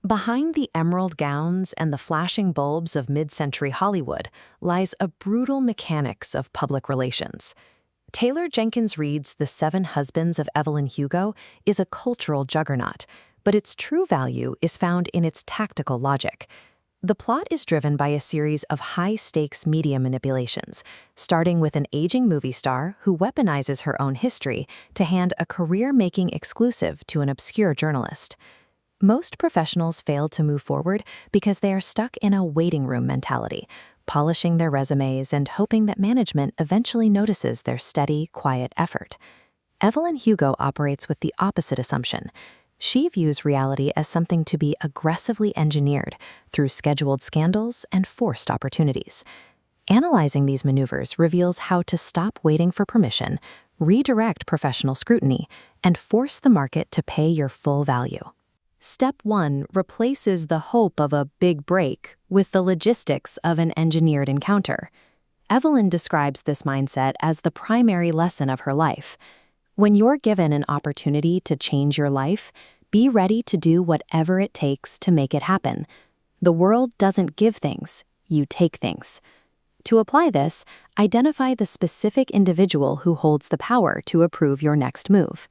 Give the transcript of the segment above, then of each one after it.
Behind the emerald gowns and the flashing bulbs of mid-century Hollywood lies a brutal mechanics of public relations. Taylor Jenkins Reid's The Seven Husbands of Evelyn Hugo is a cultural juggernaut, but its true value is found in its tactical logic. The plot is driven by a series of high-stakes media manipulations, starting with an aging movie star who weaponizes her own history to hand a career-making exclusive to an obscure journalist. Most professionals fail to move forward because they are stuck in a waiting room mentality, polishing their resumes and hoping that management eventually notices their steady, quiet effort. Evelyn Hugo operates with the opposite assumption. She views reality as something to be aggressively engineered through scheduled scandals and forced opportunities. Analyzing these maneuvers reveals how to stop waiting for permission, redirect professional scrutiny, and force the market to pay your full value. Step 1 replaces the hope of a big break with the logistics of an engineered encounter. Evelyn describes this mindset as the primary lesson of her life. When you're given an opportunity to change your life, be ready to do whatever it takes to make it happen. The world doesn't give things, you take things. To apply this, identify the specific individual who holds the power to approve your next move.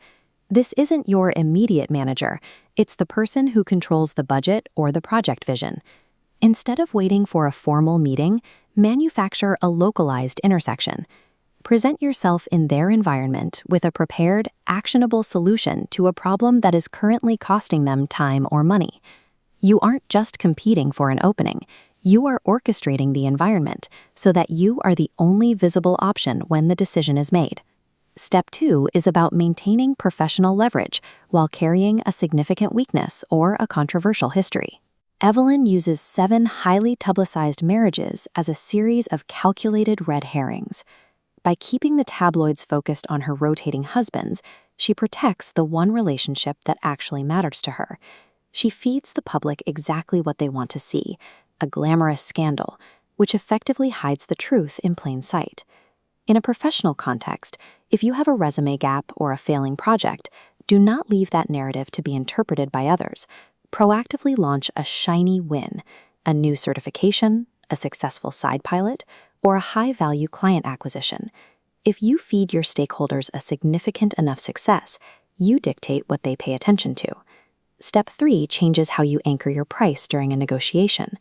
This isn't your immediate manager, it's the person who controls the budget or the project vision. Instead of waiting for a formal meeting, manufacture a localized intersection. Present yourself in their environment with a prepared, actionable solution to a problem that is currently costing them time or money. You aren't just competing for an opening, you are orchestrating the environment so that you are the only visible option when the decision is made. Step 2 is about maintaining professional leverage while carrying a significant weakness or a controversial history. Evelyn uses 7 highly publicized marriages as a series of calculated red herrings. By keeping the tabloids focused on her rotating husbands, she protects the one relationship that actually matters to her. She feeds the public exactly what they want to see, a glamorous scandal, which effectively hides the truth in plain sight. In a professional context, if you have a resume gap or a failing project, do not leave that narrative to be interpreted by others. Proactively launch a shiny win, a new certification, a successful side pilot, or a high-value client acquisition. If you feed your stakeholders a significant enough success, you dictate what they pay attention to. Step 3 changes how you anchor your price during a negotiation.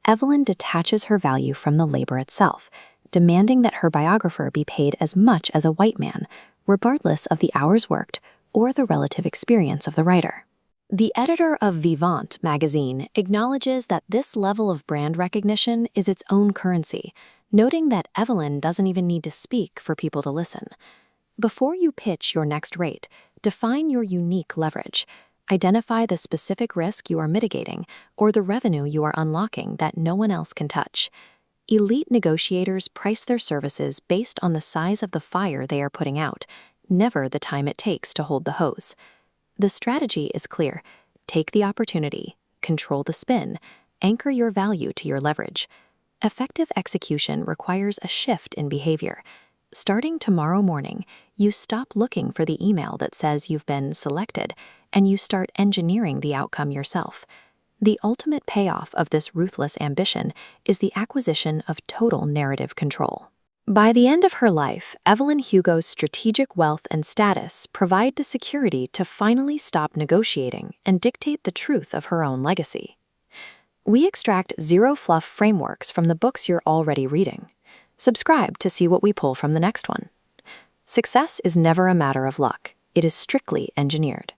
Evelyn detaches her value from the labor itself, demanding that her biographer be paid as much as a white man, regardless of the hours worked or the relative experience of the writer. The editor of Vivant magazine acknowledges that this level of brand recognition is its own currency, noting that Evelyn doesn't even need to speak for people to listen. Before you pitch your next rate, define your unique leverage. Identify the specific risk you are mitigating or the revenue you are unlocking that no one else can touch. Elite negotiators price their services based on the size of the fire they are putting out, never the time it takes to hold the hose. The strategy is clear. Take the opportunity, control the spin, anchor your value to your leverage. Effective execution requires a shift in behavior. Starting tomorrow morning, you stop looking for the email that says you've been selected, and you start engineering the outcome yourself. The ultimate payoff of this ruthless ambition is the acquisition of total narrative control. By the end of her life, Evelyn Hugo's strategic wealth and status provide the security to finally stop negotiating and dictate the truth of her own legacy. We extract zero-fluff frameworks from the books you're already reading. Subscribe to see what we pull from the next one. Success is never a matter of luck. It is strictly engineered.